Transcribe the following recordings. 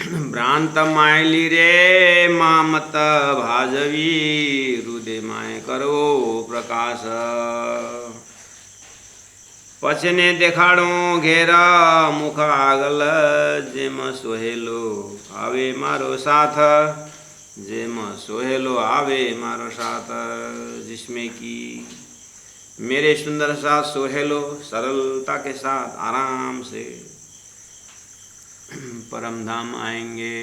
भ्रांत मायली रे मामत भाजवी हृदय माय करो प्रकाश पछने देखाड़ो घेरा मुख आगल जेम सोहेलो आवे मारो साथ जेम सोहेलो आवे मारो साथ जिसमें कि मेरे सुंदर साथ सोहेलो सरलता के साथ आराम से परम धाम आएंगे।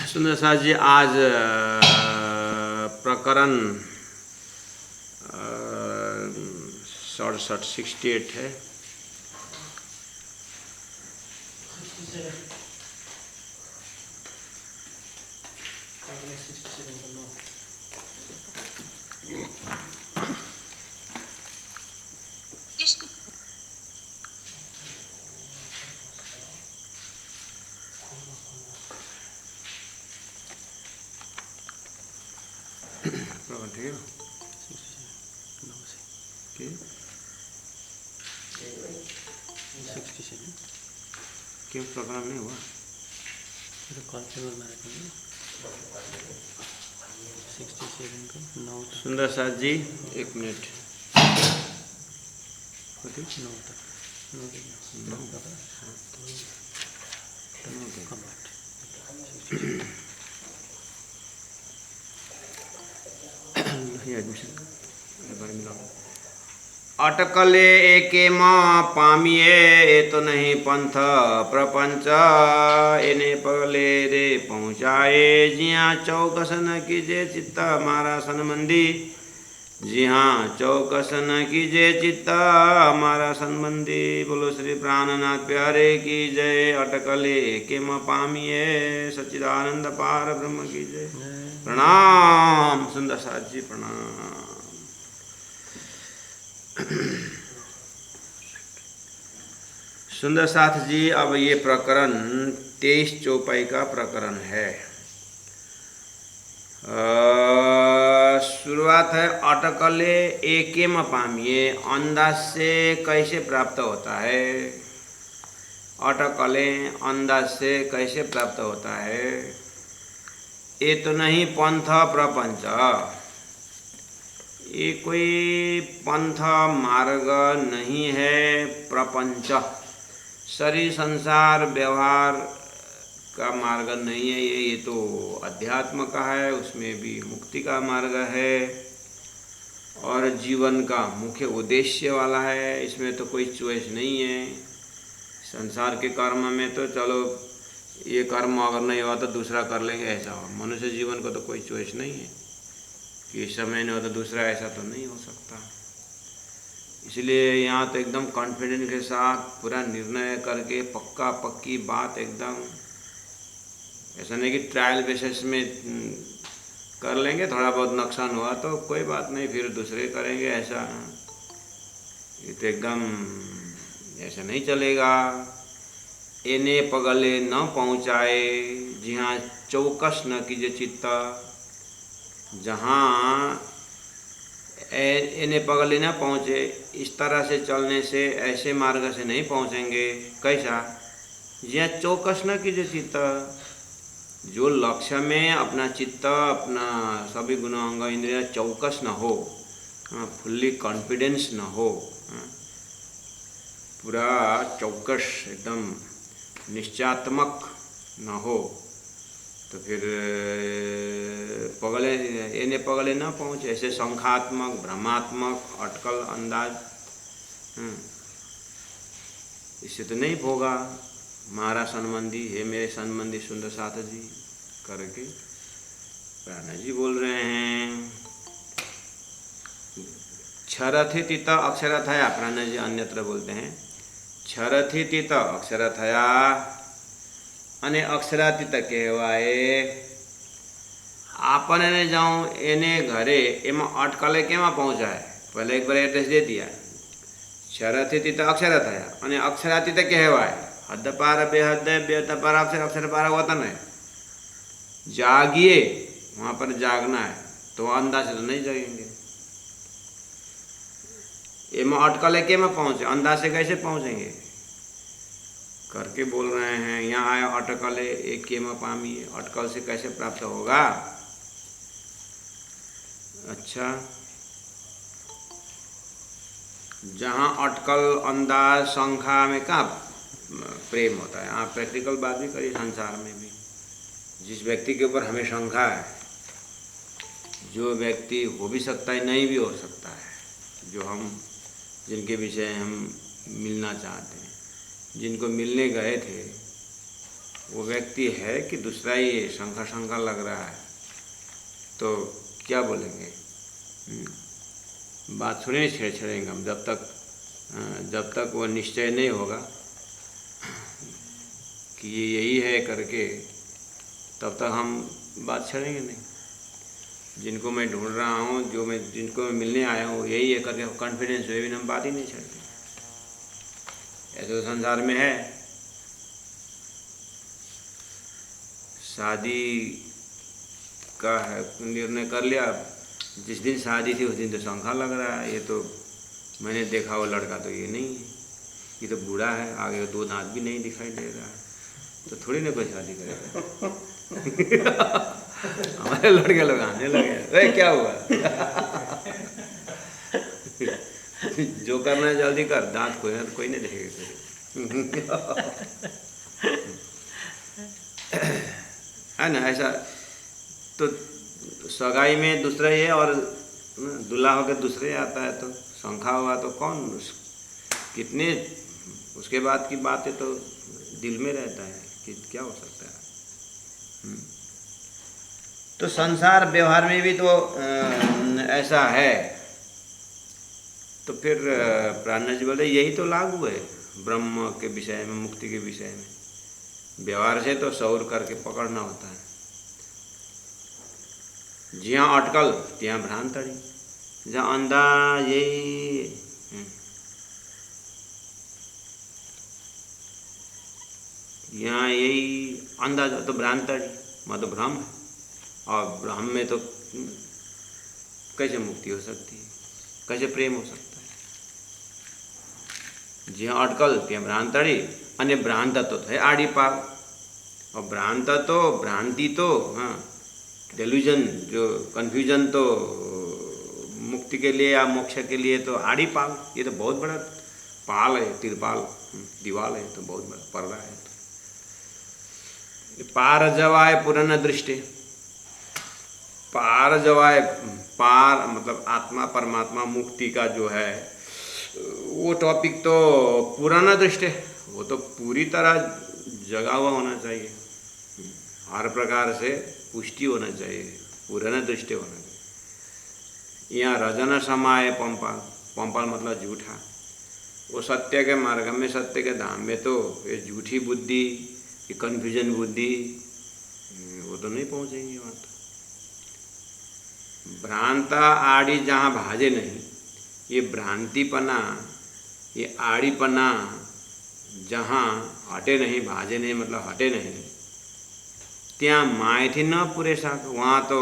सुंदर साथ जी आज प्रकरण 68 है। क्यों प्रकरण नहीं हुआ? सुंदर साथ जी एक मिनट। अटकले एके माँ पामिए ए तो नहीं पंथ प्रपंच एने पगले रे पहुँचाए जिया चौकसन कीजे चित्त मारा संबंधी जी हाँ चौकसन कीजे चित्त हमारा संबंधी। बोलो श्री प्राणनाथ प्यारे की जय। अटकले एके माँ पामिए सच्चिदानंद पार ब्रह्म की जय। प्रणाम सुंदर साथ जी प्रणाम। सुंदर साथ जी अब ये प्रकरण 23 चौपाई का प्रकरण है। शुरुआत है अटकले एके में पामिए अंदाज से कैसे प्राप्त होता है। अटकले अंदाज से कैसे प्राप्त होता है। ये तो नहीं पंथ प्रपंच, ये कोई पंथ मार्ग नहीं है। प्रपंच शरीर संसार व्यवहार का मार्ग नहीं है ये तो अध्यात्म का है, उसमें भी मुक्ति का मार्ग है और जीवन का मुख्य उद्देश्य वाला है। इसमें तो कोई चॉइस नहीं है। संसार के कर्म में तो चलो ये कर्म अगर नहीं हुआ तो दूसरा कर लेंगे ऐसा हो। मनुष्य जीवन को तो कोई चॉइस नहीं है कि इस समय नहीं हो तो दूसरा, ऐसा तो नहीं हो सकता। इसलिए यहाँ तो एकदम कॉन्फिडेंस के साथ पूरा निर्णय करके पक्का पक्की बात एकदम, ऐसा नहीं कि ट्रायल बेसिस में कर लेंगे, थोड़ा बहुत नुकसान हुआ तो कोई बात नहीं फिर दूसरे करेंगे, ऐसा ये तो एकदम ऐसा नहीं चलेगा। एने पगले न पहुँचाए जी हाँ चौकस न कीजिए चित्त, जहाँ एने पगले न पहुँचे इस तरह से चलने से ऐसे मार्ग से नहीं पहुँचेंगे। कैसा? जी चौकस न कीजिए चित्त, जो लक्ष्य में अपना चित्त अपना सभी गुण अंग इंद्रिया चौकस न हो, फुल्ली कॉन्फिडेंस न हो, पूरा चौकस एकदम निश्चयात्मक न हो तो फिर पगले एने पगले न पहुँचे। ऐसे संख्यात्मक भ्रमात्मक अटकल अंदाज इससे तो नहीं होगा। मारा संबंधी है मेरे संबंधी सुंदर साथ जी करके प्राण जी बोल रहे हैं। क्षरथित अक्षरथया, प्राण जी अन्यत्र बोलते हैं क्षरथित अक्षरथया અને અક્ષરાતીત કહેવાય। आपने ने जाऊँ एने घरे एमा अटकले केमा पहुँचाए, पहले एक बार एड्रेस दे दिया। क्षरथित अक्षरथया અને अक्षरातीत કહેવાય। हद पार बेहद बेहद पार अक्षर अक्षर पार वतन है। जागिए वहाँ पर जागना है तो अंदाज से तो नहीं जागेंगे। ये में अटकल है के में पहुँचे, अंदाज से कैसे पहुँचेंगे करके बोल रहे हैं। यहाँ आया अटकल है, एक के में पामी है, अटकल से कैसे प्राप्त होगा। अच्छा, जहाँ अटकल अंदाज शंखा में कहाँ प्रेम होता है। आप प्रैक्टिकल बात भी करिए, संसार में भी जिस व्यक्ति के ऊपर हमें शंका है, जो व्यक्ति हो भी सकता है नहीं भी हो सकता है, जो हम जिनके विषय हम मिलना चाहते हैं, जिनको मिलने गए थे, वो व्यक्ति है कि दूसरा ही शंका शंका लग रहा है, तो क्या बोलेंगे। बात थोड़ी छेड़ेंगे हम, जब तक वो निश्चय नहीं होगा कि ये यही है करके, तब तक हम बात छेड़ेंगे नहीं। जिनको मैं ढूंढ रहा हूँ, जिनको मैं मिलने आया हूँ, यही है करके कॉन्फिडेंस हुए भी हम बात ही नहीं छेड़ते। ऐसे तो संसार में है। शादी का है निर्णय कर लिया, जिस दिन शादी थी उस दिन तो शंका लग रहा है, ये तो मैंने देखा वो लड़का तो ये नहीं है, ये तो बूढ़ा है, आगे दो दांत भी नहीं दिखाई दे रहा है, तो थोड़ी ना कोई शादी करेगा। हमारे लड़के लोग आने लगे, अरे क्या हुआ। जो करना है जल्दी कर, दांत कोई नहीं देखेगा। है ना, ऐसा तो सगाई में दूसरा ही है और दूल्हा होकर दूसरे आता है, तो शंखा हुआ तो कौन कितने उसके बाद की बातें तो दिल में रहता है कि क्या हो सकता है। तो संसार व्यवहार में भी तो ऐसा है। तो फिर प्राणनाथ जी बोले यही तो लागू है ब्रह्म के विषय में, मुक्ति के विषय में। व्यवहार से तो सौर करके पकड़ना होता है। जहाँ अटकल ત્યાં भ्रांतड़ी, जहाँ अंधा यही यहाँ यही अंधा तो भ्रांतड़ी मतलब भ्रम है, और भ्रम में तो कैसे मुक्ति हो सकती है, कैसे प्रेम हो सकता है। जहाँ अटकल ત્યાં भ्रांतड़ी, अन्य भ्रांत तो है आड़ी पार, और भ्रांत तो भ्रांति तो हाँ डेल्यूजन जो कन्फ्यूजन तो मुक्ति के लिए या मोक्ष के लिए तो आड़ी पाल, ये तो बहुत बड़ा पाल है, तिरपाल दीवाल है, तो बहुत बड़ा पर्दा है। तो पार जवाय पुराना दृष्टि, पार जवाय, पार मतलब आत्मा परमात्मा मुक्ति का जो है वो टॉपिक तो पुराना दृष्टि, वो तो पूरी तरह जगा हुआ होना चाहिए, हर प्रकार से पुष्टि होना चाहिए, पुराना दृष्टि होना चाहिए। यहाँ रजन समाय पंपाल, पंपाल मतलब झूठा, वो सत्य के मार्ग में, सत्य के धाम में तो ये झूठी बुद्धि, ये कन्फ्यूजन बुद्धि, वो तो नहीं पहुँचेंगे वहाँ। तो भ्रांता आड़ी जहाँ भाजे नहीं, ये भ्रांतिपना, ये आड़ीपना जहाँ हटे नहीं, भाजे नहीं मतलब हटे नहीं, त्या मायथी न पूरे साक्ष, वहाँ तो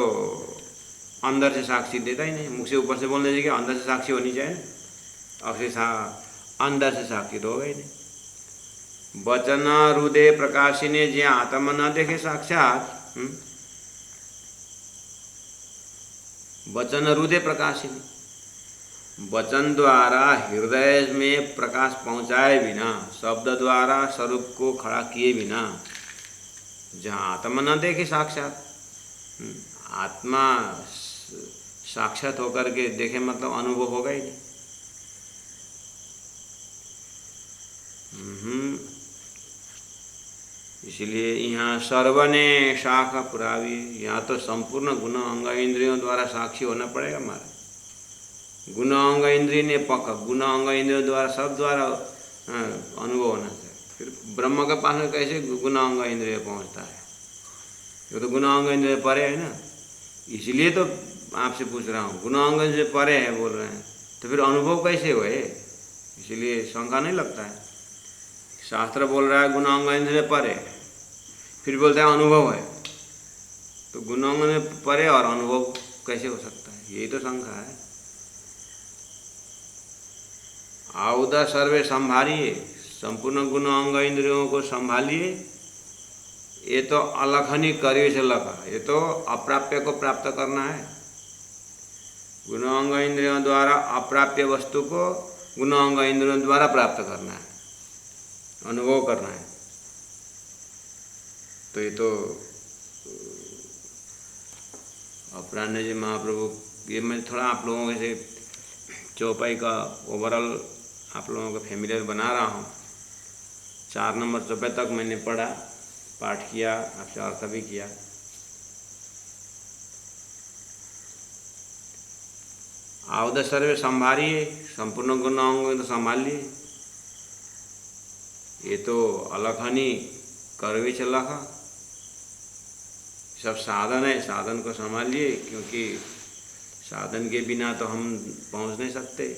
अंदर से साक्षी देता ही नहीं। मुख से ऊपर से बोलने चाहिए, अंदर से साक्षी होनी चाहिए, अंदर से साक्षी तो होगा ही नहीं। वचन हृदय प्रकाशिने ज्या आत्मा न देखे साक्षात, वचन हृदय प्रकाशिनी, वचन द्वारा हृदय में प्रकाश पहुँचाए बिना, शब्द द्वारा स्वरूप को खड़ा किए बिना, जहाँ आत्मा न देखे साक्षात, आत्मा साक्षात होकर के देखे मतलब अनुभव होगा ही नहीं। इसलिए यहाँ सर्वने शाखा पुरावी, यहाँ तो संपूर्ण गुण अंग इंद्रियों द्वारा साक्षी होना पड़ेगा हमारा। गुण अंग इंद्रिय ने पक्का, गुण अंग इंद्रियों द्वारा सब द्वारा अनुभव होना चाहिए। फिर ब्रह्म के पास में कैसे गुण अंग इंद्रिय पहुँचता है, ये तो गुण अंग इंद्रिय परे है ना। इसलिए तो आपसे पूछ रहा हूँ, गुण अंग इंद्रिय परे है बोल रहे हैं, तो फिर अनुभव कैसे हुए, इसलिए शंका नहीं लगता है। शास्त्र बोल रहा है गुण अंग इंद्रिय परे, फिर बोलते हैं अनुभव है, तो गुण अंग में परे और अनुभव कैसे हो सकता है, यही तो शंका है। आउदा सर्वे संभालिए, संपूर्ण गुण अंग इंद्रियों को संभालिए। ये तो अलखनी करिए से लखा, ये तो अप्राप्य को प्राप्त करना है। गुण अंग इंद्रियों द्वारा अप्राप्य वस्तु को गुण अंग इंद्रियों द्वारा प्राप्त करना है, अनुभव करना है। तो ये तो अपराह्न जी महाप्रभु, ये मैं थोड़ा आप लोगों के से चौपाई का ओवरऑल आप लोगों को फैमिलियर बना रहा हूँ। 4 नंबर चौपाई तक मैंने पढ़ा, पाठ किया, आपसे अर्थ भी किया। आवद सर्वे संभालिए, संपूर्ण गुण अंग तो संभालिए। ये तो अलखनी करवी चलखा, सब साधन है, साधन को संभालिए, क्योंकि साधन के बिना तो हम पहुंच नहीं सकते।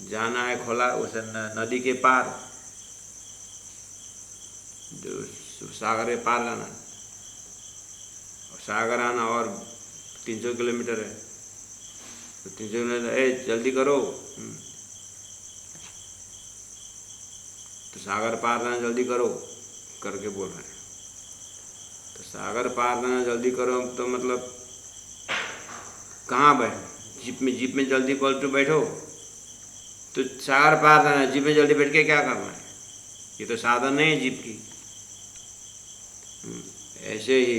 जाना है खोला उस नदी के पार, जो सागर के पार जाना है, और सागर आना और 300 किलोमीटर है, तो 300 किलोमीटर जल्दी करो, तो सागर पार जाना जल्दी करो करके बोल रहे हैं। तो सागर पार जाना जल्दी करो तो मतलब कहाँ बैठो? जीप में जल्दी बैठो तो सागर पार जाना, जीप में जल्दी बैठ के क्या करना है? ये तो साधन नहीं है जीप की। ऐसे ही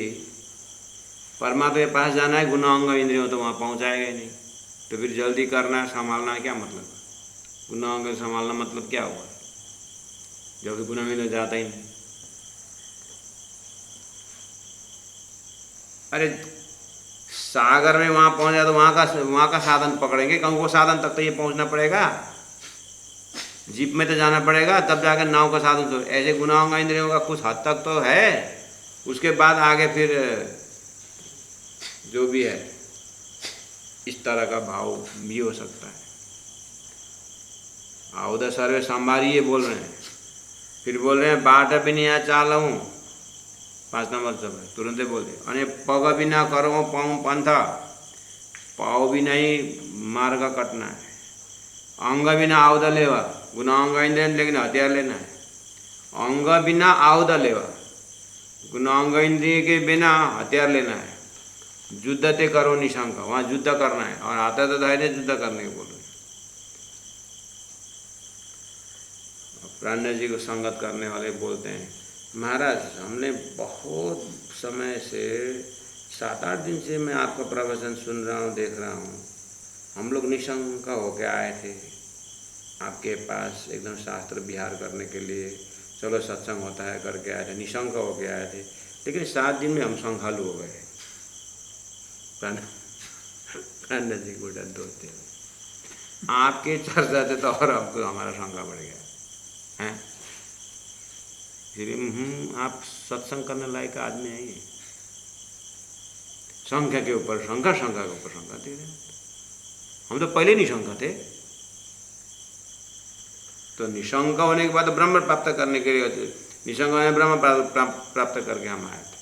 परमात्मा के पास जाना है, गुण अंग इंद्रियों तो वहाँ पहुँचाएगा ही नहीं, तो फिर जल्दी करना है, संभालना है, क्या मतलब? गुण अंग संभालना मतलब क्या हुआ, जो कि गुण में जाता ही नहीं। अरे सागर में वहाँ पहुँच जाए तो वहाँ का साधन पकड़ेंगे, क्योंकि वो साधन तक तो ये पहुँचना पड़ेगा, जीप में तो जाना पड़ेगा, तब जाकर नाव का साधन। तो ऐसे गुनाहों इंद्रियों का कुछ हद तक तो है, उसके बाद आगे फिर जो भी है इस तरह का भाव भी हो सकता है। आवदा सर्वे संभालिए बोल रहे हैं, फिर बोल रहे हैं बाट भी नहीं चालू 5 नंबर सब है, तुरंत बोल दे। अने पग भी ना करो पाँव पंथा, पाँव भी नहीं मार्ग कटना है। अंग बिना आवदा लेवा, गुना अंग इंद्रिय लेकिन हथियार लेना है। अंग बिना आवदा लेवा, गुना अंग इंद्रिय के बिना हथियार लेना है। युद्ध ते करो निशंक, वहाँ युद्ध करना है, और आता तो धैर्य युद्ध करने के बोल रहे। प्राण जी को संगत करने वाले बोलते हैं, महाराज हमने बहुत समय से 7-8 दिन से मैं आपका प्रवचन सुन रहा हूँ, देख रहा हूँ। हम लोग निशंक होके आए थे आपके पास एकदम शास्त्र विहार करने के लिए, चलो सत्संग होता है करके आए थे, निशंक होके आए थे, लेकिन 7 दिन में हम शंखालु हो गए। प्राण जी को डर होते आपके चर्चा थे तो और आपको हमारा शंका बढ़ गया हैं। फिर आप सत्संग करने लायक आदमी है ये, संख्या के ऊपर शंका, शंका के ऊपर शंका दे रहे। हम तो पहले निशंक थे, तो निशंक होने के बाद ब्रह्म प्राप्त करने के लिए, निशंक होने ब्रह्म प्राप्त करके हम आए थे।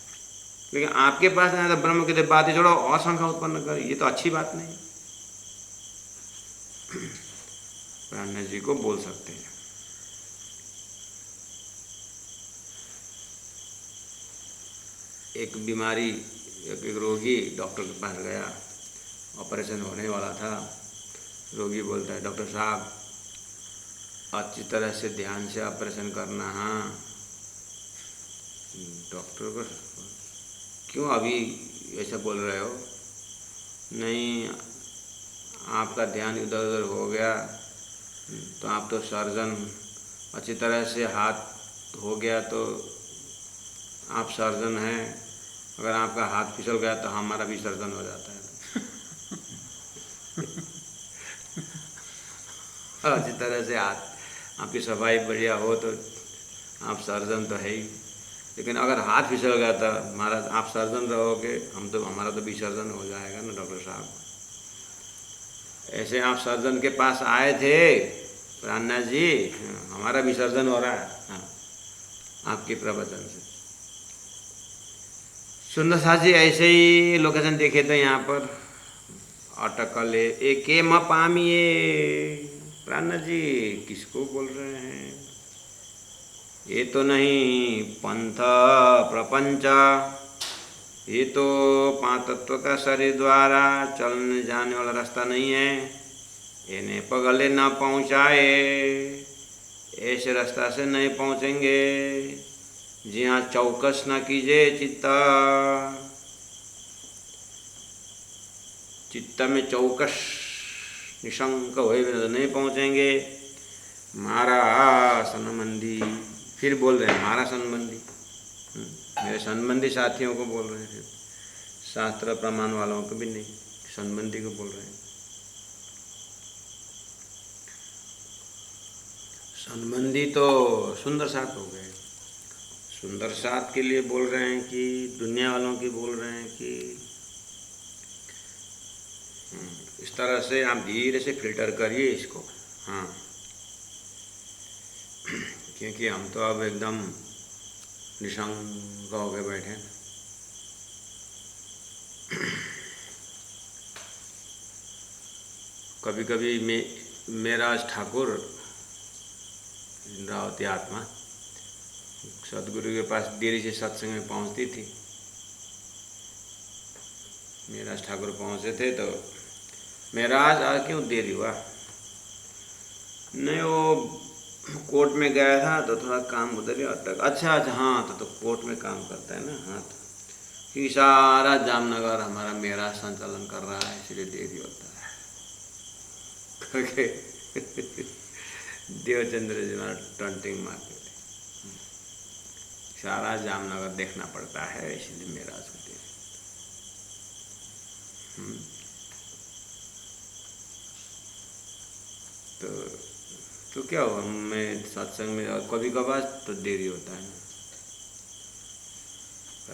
लेकिन आपके पास आए तो ब्रह्म की बात ही छोड़ो और शंका उत्पन्न करी, ये तो अच्छी बात नहीं। प्राण जी को बोल सकते हैं। एक बीमारी, एक रोगी डॉक्टर के पास गया, ऑपरेशन होने वाला था। रोगी बोलता है, डॉक्टर साहब अच्छी तरह से ध्यान से ऑपरेशन करना। हाँ, डॉक्टर को क्यों अभी ऐसा बोल रहे हो? नहीं, आपका ध्यान इधर उधर हो गया तो आप तो सर्जन, अच्छी तरह से हाथ हो गया तो आप सर्जन हैं, अगर आपका हाथ फिसल गया तो हमारा भी सर्जन हो जाता है। अच्छी तरह से हाथ आपकी सफाई बढ़िया हो तो आप सर्जन तो है ही, लेकिन अगर हाथ फिसल गया तो महाराज आप सर्जन रहोगे, हमारा तो विसर्जन हो जाएगा ना डॉक्टर साहब। ऐसे आप सर्जन के पास आए थे प्राणा जी, हमारा विसर्जन हो रहा है। हाँ, आपके प्रवचन से। सुंदर साथ जी ऐसे ही लोकेशन देखे थे यहाँ पर, अटकले एके म पामिए। प्राण जी किसको बोल रहे हैं? ये तो नहीं पंथ प्रपंच, ये तो पांच तत्व का शरीर द्वारा चलने जाने वाला रास्ता नहीं है। इन्हें पगले ना पहुँचाए, ऐसे रास्ता से नहीं पहुँचेंगे। जी हाँ, चौकस ना कीजिए चित्त, चित्त में चौकस निशंक हुए बिना तो नहीं पहुँचेंगे। मारा संबंधी, फिर बोल रहे हैं मारा संबंधी, मेरे संबंधी साथियों को बोल रहे हैं, शास्त्र प्रमाण वालों को भी नहीं, संबंधी को बोल रहे हैं। संबंधी तो सुंदर साथ हो गए। सुंदर साथ के लिए बोल रहे हैं कि दुनिया वालों की बोल रहे हैं कि इस तरह से आप धीरे से फिल्टर करिए इसको। हाँ, क्योंकि हम तो अब एकदम निशंक हो के बैठे। कभी कभी मेरा ठाकुर इंद्रावती आत्मा सदगुरु के पास देरी से सत्संग में पहुंचती थी। मेरा ठाकुर पहुंचे थे तो महाराज आज क्यों देरी हुआ? नहीं, वो कोर्ट में गया था तो थोड़ा काम उधर ही अटक। अच्छा अच्छा, हाँ तो कोर्ट में काम करता है ना। हाँ, तो कि सारा जामनगर हमारा मेरा संचालन कर रहा है, इसलिए देरी होता है। देवचंद्र जी ना टंटिंग मार्केट सारा जामनगर देखना पड़ता है, इसलिए मेरा उसको देरी। तो क्या हुआ, मैं सत्संग में कभी कभार तो देरी होता है ना,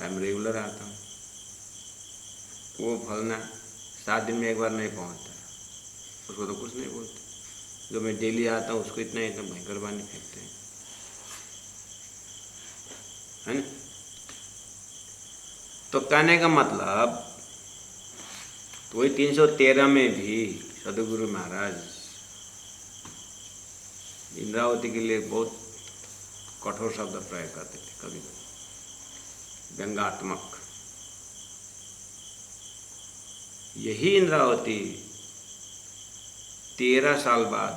मैं रेगुलर आता हूँ। वो फलना 7 दिन में एक बार नहीं पहुँचता, उसको तो कुछ नहीं बोलते। जो मैं डेली आता हूँ उसको इतना एकदम भयंकर बानी फेंकते हैं, है ना। तो कहने का मतलब तो वही 313 में भी सदगुरु महाराज इंद्रावती के लिए बहुत कठोर शब्द प्रयोग करते थे, कभी कभी व्यंगात्मक। यही इंद्रावती 13 साल बाद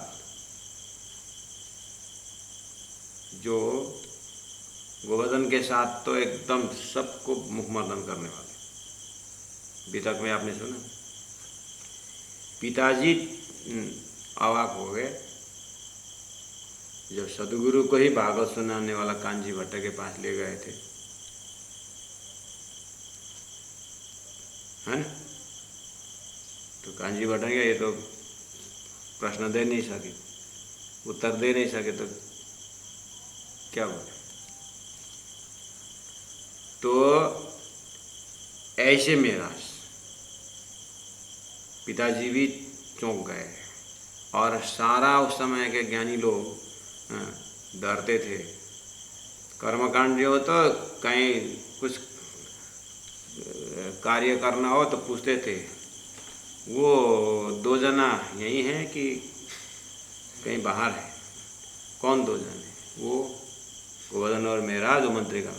जो गोवर्धन के साथ तो एकदम सबको मुखमर्दन करने वाले, वितक में आपने सुना, पिताजी अवाक हो गए जब सदगुरु को ही भागवत सुनाने वाला कांजी भट्ट के पास ले गए थे, है ना। तो कांजी भट्ट के ये तो प्रश्न दे नहीं सके, उत्तर दे नहीं सके, तो क्या बोले। तो ऐसे मेराज पिताजी भी चौंक गए और सारा उस समय के ज्ञानी लोग डरते थे। कर्मकांड जो हो तो कहीं कुछ कार्य करना हो तो पूछते थे, वो 2 जना यही हैं कि कहीं बाहर है? कौन 2 जने? वो गोवर्धन और मेरा जो मंत्री का,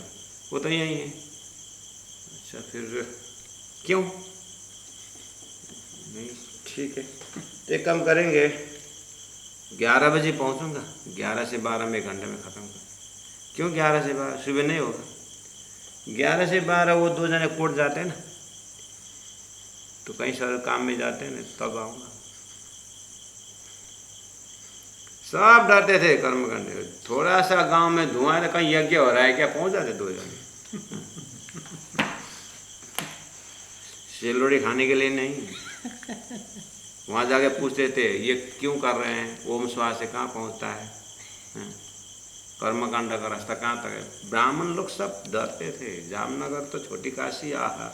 वो तो यही है। अच्छा, फिर क्यों नहीं? ठीक है, तो एक काम करेंगे, 11 बजे पहुंचूंगा, 11 से 12 में 1 घंटे में ख़त्म कर। क्यों 11 से 12? सुबह नहीं होगा। 11 से 12 वो 2 जने कोर्ट जाते हैं ना, तो कहीं सर काम में जाते हैं ना, तब आऊँगा। सब डरते थे कर्मकांड। थोड़ा सा गांव में धुआं है, कहीं यज्ञ हो रहा है क्या, पहुंच जाते 2 जने। सेलोड़ी खाने के लिए नहीं, वहाँ जाके पूछते थे ये क्यों कर रहे हैं, ओम स्वाहा से कहाँ पहुँचता है, कर्मकांड का रास्ता कहाँ तक है। ब्राह्मण लोग सब डरते थे। जामनगर तो छोटी काशी, आहा।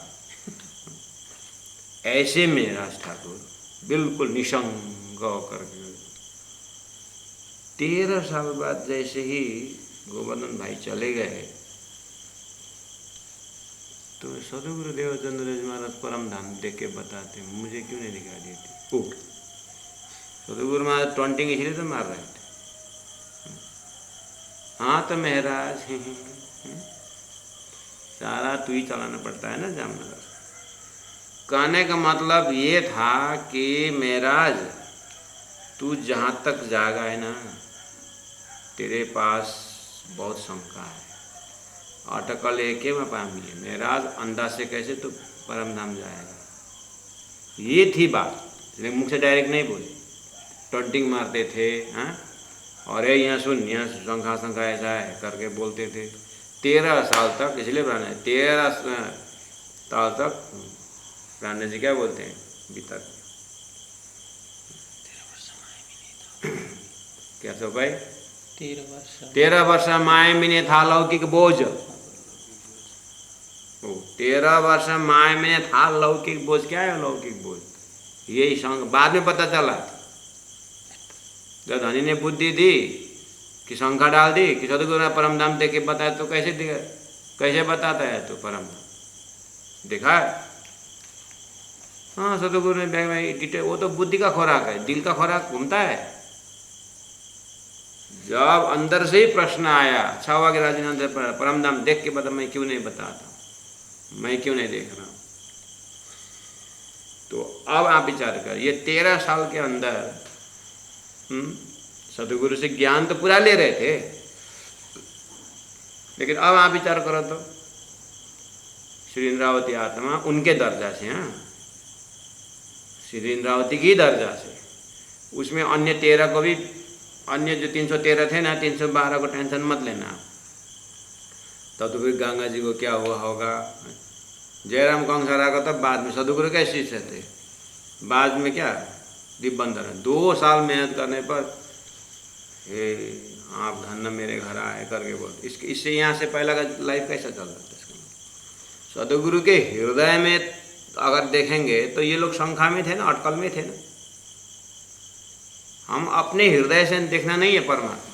ऐसे में राज ठाकुर बिल्कुल निशंक होकर 13 साल बाद जैसे ही गोवर्धन भाई चले गए, तो सदगुरुदेव चंद्रराज महाराज परम धाम देख के बताते, मुझे क्यों नहीं दिखा देते? ओ सदगुरु महाराज टॉन्टिंग इसलिए तो मार रहे थे। हाँ तो महाराज सारा तू ही चलाना पड़ता है ना जामनगर। कहने का मतलब ये था कि महाराज तू जहाँ तक जागा है ना, तेरे पास बहुत शंका है, अटकल एक में पामी है महाराज, अंदाज से कैसे तो परम धाम जाएगा। ये थी बात, लेकिन मुख से डायरेक्ट नहीं बोले, टॉन्टिंग मारते थे। हाँ और ये यहाँ सुन, यहाँ शंखा शंखा ऐसा है करके बोलते थे। 13 साल तक, इसलिए प्राण 13 साल तक प्राण जी क्या बोलते हैं भीतर क्या सो भाई 13 वर्ष माय मिने था लौकिक बोझ। 13 वर्ष माय में था लौकिक बोझ। क्या है लौकिक बोझ? यही संग बाद में पता चला, जब धनी ने बुद्धि दी कि शंखा डाल दी कि सदगुरु ने परम धाम देख के बताया, तो कैसे बताता है तो परम धाम देखा है? हाँ सदगुरु ने भाई डिटेल, वो तो बुद्धि का खुराक है, दिल का खुराक घूमता है। जब अंदर से ही प्रश्न आया, अच्छा हुआ कि राजनाथ परम धाम देख के बता, मैं क्यों नहीं बताता, मैं क्यों नहीं देख रहा। तो अब आप विचार कर, ये 13 साल के अंदर सदगुरु से ज्ञान तो पूरा ले रहे थे, लेकिन अब आप विचार करो तो श्री इंद्रावती आत्मा उनके दर्जा से, हाँ श्री इंद्रावती की दर्जा से, उसमें अन्य 13 को भी, अन्य जो 313 थे ना, 312 को टेंशन मत लेना। तब तो फिर गंगा जी को क्या हुआ होगा, जयराम कंसरा को तो बाद में, सदगुरु के शिष्य थे, बाद में क्या दिब्बंदर 2 साल मेहनत करने पर हे आप धन्य मेरे घर आए करके बोलते। इससे यहाँ से पहला का लाइफ कैसा चल रहा था? सदगुरु के हृदय में अगर देखेंगे तो ये लोग शंखा में थे ना, अटकल में थे ना। हम अपने हृदय से देखना नहीं है परमात्मा,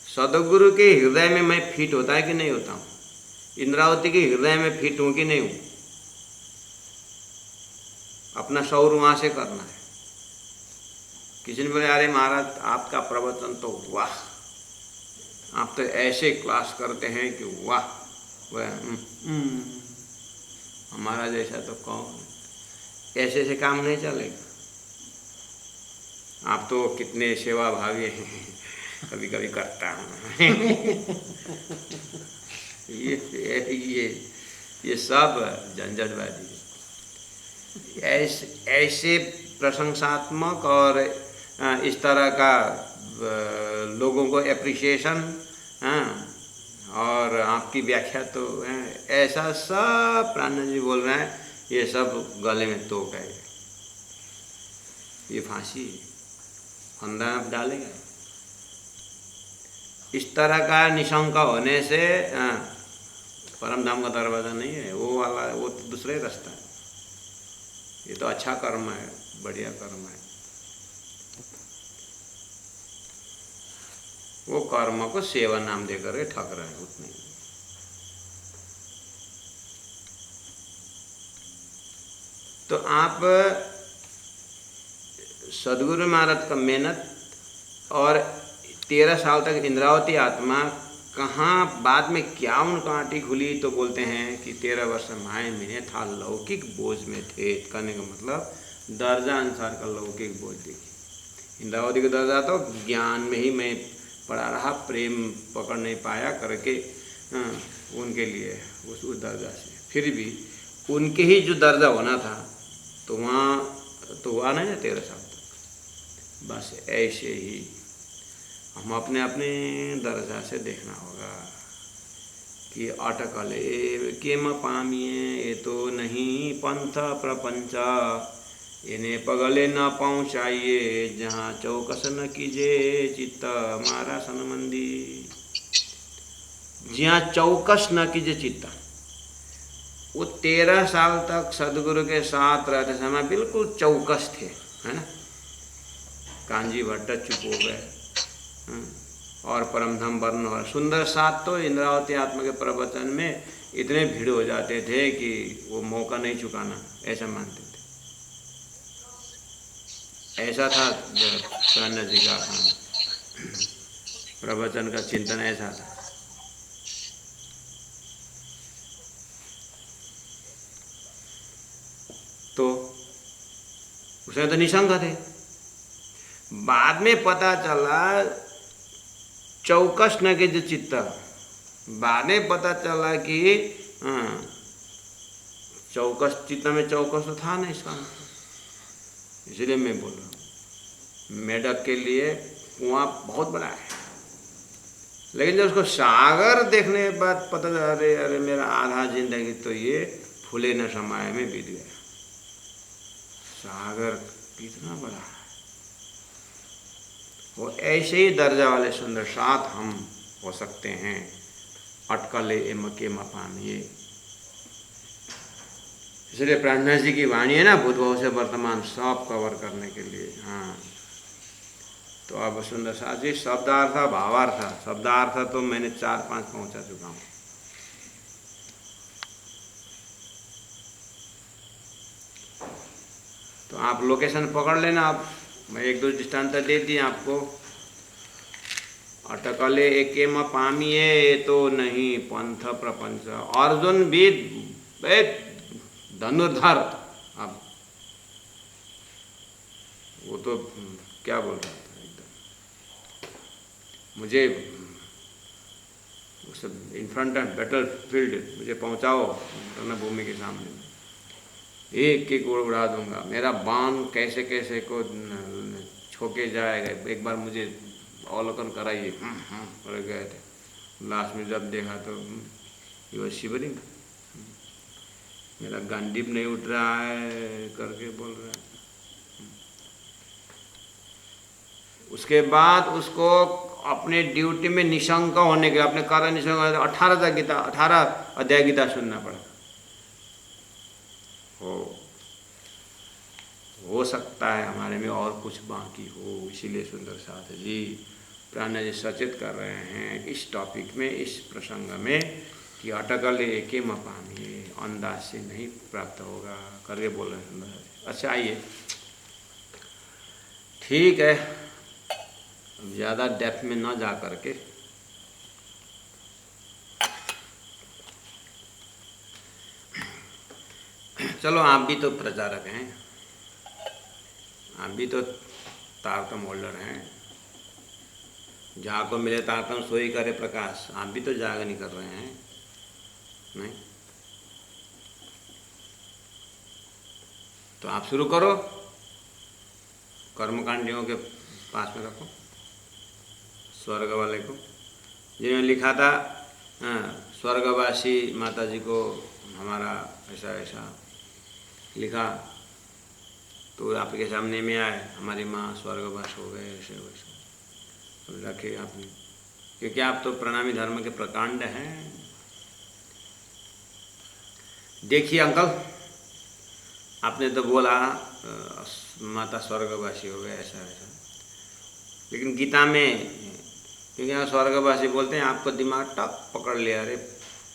सदगुरु के हृदय में मैं फिट होता है कि नहीं होता हूँ, इंद्रावती के हृदय में फिट हूँ कि नहीं हूँ, अपना शौर वहाँ से करना है। किसी ने बोले अरे महाराज आपका प्रवचन तो वाह, आप तो ऐसे क्लास करते हैं कि वाह, वह हमारा जैसा तो कौन, ऐसे से काम नहीं चलेगा। आप तो कितने सेवा भावी हैं, कभी कभी करता हूँ ये सब झंझटबाजी। ऐसे प्रशंसात्मक और इस तरह का लोगों को एप्रिसिएशन, और आपकी व्याख्या तो ऐसा सब प्राण जी बोल रहे हैं, ये सब गले में तोक है, ये फांसी फंदा आप डालेगा। इस तरह का निशंका होने से परम धाम का दरवाज़ा नहीं है, वो वाला वो तो दूसरे रास्ता है। ये तो अच्छा कर्म है, बढ़िया कर्म है, वो कर्म को सेवा नाम देकर के ठग रहे हैं उतने। तो आप सदगुरु महाराज का मेहनत और 13 साल तक इंद्रावती आत्मा कहाँ, बाद में क्या उनका आँटी खुली तो बोलते हैं कि 13 वर्ष माय मिने था लौकिक बोझ में थे। कहने का मतलब दर्जा अनुसार का लौकिक बोझ। देखिए इंद्रावती का दर्जा तो ज्ञान में ही मैं पड़ा रहा, प्रेम पकड़ नहीं पाया करके उनके लिए उस दर्जा से, फिर भी उनके ही जो दर्जा होना था तो वहाँ तो हुआ नहीं ना 13 साल तक। बस ऐसे ही हम अपने अपने दर्जा से देखना होगा कि अटकले केम पामिए, ये तो नहीं पंथ प्रपंच, इन्हें पगले न पहुँचाइए, जहाँ चौकस न कीजिए चित्त मारा सनमंदी। जहाँ चौकस न कीजिए चित्त, वो 13 साल तक सदगुरु के साथ रहते समय बिल्कुल चौकस थे, है ना। कांजी भट्ट चुप हो गए और परमधाम वर्ण हो। सुंदर साथ तो इंद्रावती आत्मा के प्रवचन में इतने भीड़ हो जाते थे कि वो मौका नहीं चुकाना, ऐसा मानते थे। ऐसा था प्राणनाथ जी का प्रवचन का चिंतन ऐसा था। तो उसमें तो निशंक थे। बाद में पता चला चौकस न के जो चित्त, बाद में पता चला कि चौकस चित्त में चौकस तो था ना इसका मतलब। इसलिए मैं बोल रहा हूँ मेढक के लिए कुआं बहुत बड़ा है, लेकिन जब उसको सागर देखने के बाद पता चला अरे अरे मेरा आधा जिंदगी तो ये फूले न समाये में बीत गया। सागर कितना बड़ा है। वो ऐसे ही दर्जा वाले सुंदर साथ हम हो सकते हैं। अटकले एम के मपान ये, इसलिए प्राणनाथ जी की वाणी है ना, भूतभाव से वर्तमान सब कवर करने के लिए। हाँ, तो अब सुंदर साथ जी शब्दार्थ भावार्थ, शब्दार्थ तो मैंने 4-5 पहुंचा चुका हूँ। तो आप लोकेशन पकड़ लेना। आप मैं 1-2 दृष्टांत दे दिए आपको। अटकले एके म पामिए ये तो नहीं पंथ प्रपंच। अर्जुन भी धनुर्धर, अब वो तो क्या बोल रहा था एकदम, मुझे उस in front end battle field मुझे पहुंचाओ रणभूमि के सामने, एक एक उड़ा दूंगा, मेरा बाण कैसे कैसे को छोके जाएगा, एक बार मुझे अवलोकन कराइए। पड़ गए थे। लास्ट में जब देखा तो ये वो शिवरिंग, मेरा गांडीप नहीं उठ रहा है करके बोल रहा है। उसके बाद उसको अपने ड्यूटी में निशंक होने के, अपने कार्य निशंक 18 अध्याय गीता सुनना पड़ा। हो सकता है हमारे में और कुछ बाकी हो, इसीलिए सुंदर साथ जी प्राणनाथ जी सचेत कर रहे हैं इस टॉपिक में, इस प्रसंग में कि अटकल एके मपानी अंदाज से नहीं प्राप्त होगा करके बोल रहे हैं सुंदर साथ। अच्छा आइए, ठीक है, ज़्यादा डेप्थ में न जा करके चलो, आप भी तो प्रचारक हैं, आप भी तो तारतम होल्डर हैं। जहाँ को मिले तारतम सोई करे प्रकाश, आप भी तो जाग नहीं कर रहे हैं, नहीं? तो आप शुरू करो, कर्मकांडियों के पास में रखो स्वर्ग वाले को। जिन्होंने लिखा था स्वर्गवासी माता जी को हमारा ऐसा ऐसा लिखा, तो आपके सामने में आए हमारी माँ स्वर्गवास हो गए, ऐसे वैसे रखे आपने, क्योंकि आप तो प्रणामी धर्म के प्रकांड हैं। देखिए अंकल, आपने तो बोला माता स्वर्गवासी हो गए ऐसा ऐसा, लेकिन गीता में क्योंकि यहाँ स्वर्गवासी बोलते हैं, आपको दिमाग टक पकड़ लिया, अरे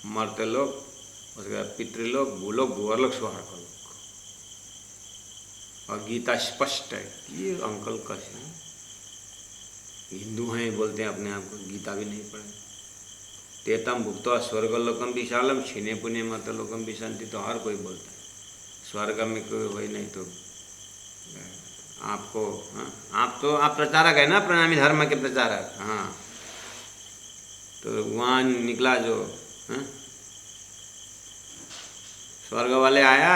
मरते लोग, उसके बाद पितृलोक, भूलोक, भूअरलोक, स्वर्गलोक। और गीता स्पष्ट है। ये अंकल कैसे हिंदू हैं, बोलते हैं अपने आप को, गीता भी नहीं पढ़े। तेतम भुक्त्वा स्वर्गलोकम विशालम क्षीणे पुण्य मतलोकम विशांति, तो हर कोई बोलता है। स्वर्ग में कोई वही नहीं तो आपको, आप प्रचारक है ना, प्रणामी धर्म के प्रचारक। हाँ, तो वहाँ निकला जो स्वर्ग वाले आया,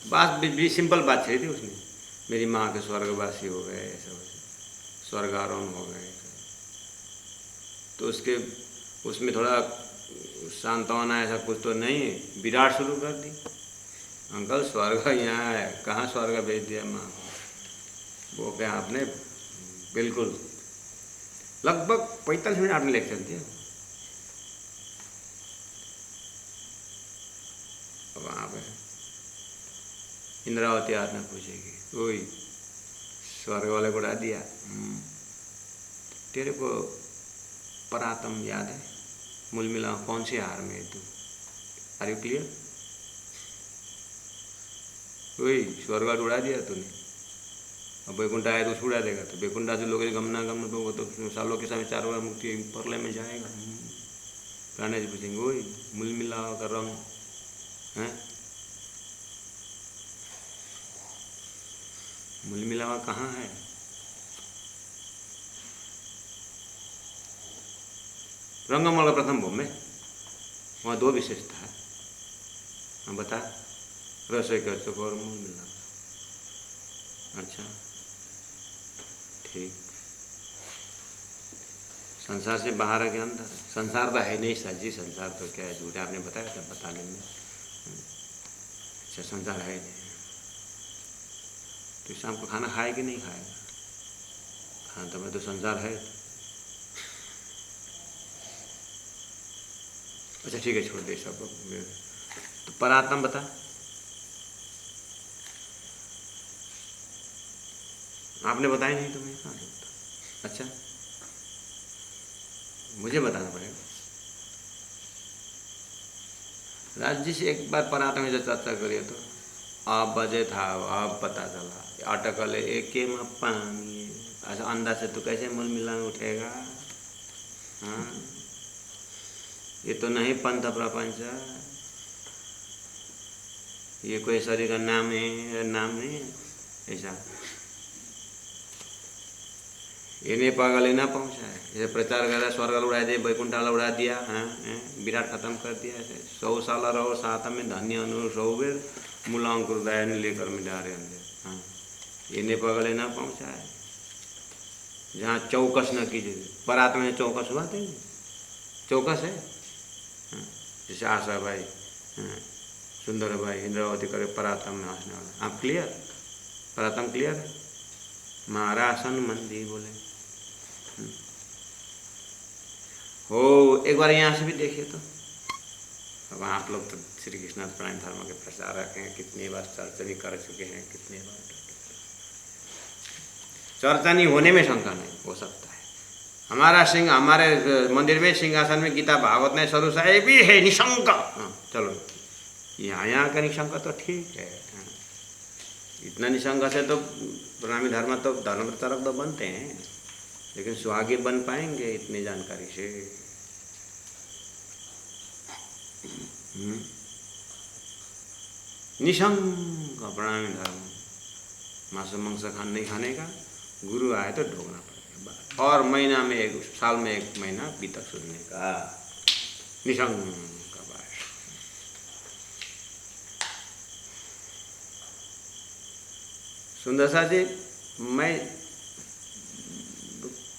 बस भी सिंपल बात छेड़ी थी उसने, मेरी माँ के स्वर्गवासी हो गए, ऐसा वैसे स्वर्गारोहण हो गए। तो उसमें थोड़ा सांत्वना ऐसा कुछ तो नहीं, विराट शुरू कर दी। अंकल स्वर्ग यहाँ है, कहाँ स्वर्ग भेज दिया माँ को? वो क्या आपने बिल्कुल लगभग 45 मिनट आपने लेक्चर दिया। वहाँ पे इंद्रावती आत्मा पूछेगी, कोई स्वर्ग वाले को उड़ा दिया, तेरे को परातम याद है? मूल मिला कौन से हार में तू? Are you clear? वही स्वर्ग उड़ा दिया तूने, अब वैकुंठ आया तो उसको उड़ा देगा। तो वैकुंठ से लोग गमना गमन तो वो तो सालों के समय 4 बार मुक्ति प्रलय में जाएगा। प्राणी जी पूछेंगे वही मूल मिला का रंग है, मूल मिलावा कहाँ है? रंगमल का प्रथम भूमि में वहाँ 2 विशेषता है। हाँ बता, रसोई कर चुको और मूल मिला। अच्छा ठीक, संसार से बाहर है कि अंदर? संसार तो है नहीं सर जी, संसार तो क्या है, झूठे आपने बताया था बताने में। अच्छा संसार है नहीं, तो शाम को खाना खाए कि नहीं खाएगा? हाँ तो मैं तो संसार है। अच्छा ठीक है छोड़ दे सब, तो परात्म बता। आपने बताया नहीं तो मैं कहाँ से बता? अच्छा मुझे बताना पड़ेगा। राज जी से एक बार परात्म से चर्चा करिए तो आप बजे था, आप पता चला अटकल एक के में पानी। अच्छा अंदाज से तो कैसे मूल मिलान उठेगा? हाँ ये तो नहीं पंथ प्रपंच, ये कोई शरीर का नाम है, नाम नहीं ऐसा। इन्हें पागल ना पहुँचा है, जैसे प्रचार कर रहा है स्वर्ग उड़ा दिया, वैकुंठाल उड़ा दिया, हाँ विराट खत्म कर दिया। ऐसे 100 साल रहो साथ में धन्य अनु सौबेर मूलांकुर दया लेकर मिटारे अंदर। हाँ इन्हें पागल ना पहुँचा है, जहाँ चौकस न कीजिए। परात्मा में चौकस हुआ थे, चौकस है। हाँ जैसे आशा भाई, हाँ सुंदर भाई, इंद्रावती करे परात्म में हंसने वाला। आप क्लियर? परात्म क्लियर है? महारासन मंदी बोले हो। एक बार यहाँ से भी देखिए तो, अब आप लोग तो श्री कृष्ण प्राण धर्म के प्रचारक हैं, कितनी बार चर्चा भी कर चुके हैं, कितनी बार चर्चा नहीं होने में शंका नहीं हो सकता है। हमारा सिंह हमारे मंदिर में सिंहासन में गीता भागवत ने स्वरूप साहेब भी है निशंक। हाँ चलो यहाँ का निशंक तो ठीक है। हाँ इतना निशंक से तो प्रणामी धर्म तो धर्म प्रचारक तो बनते हैं, लेकिन सुहागी बन पाएंगे इतनी जानकारी से? निशंक प्रणामी धर्म, मांस मंस नहीं खाने का, गुरु आए तो ढोकना पड़ेगा, और महीना में एक साल में 1 महीना बीतक सुनने का। निशंक सुंदर सा जी, मैं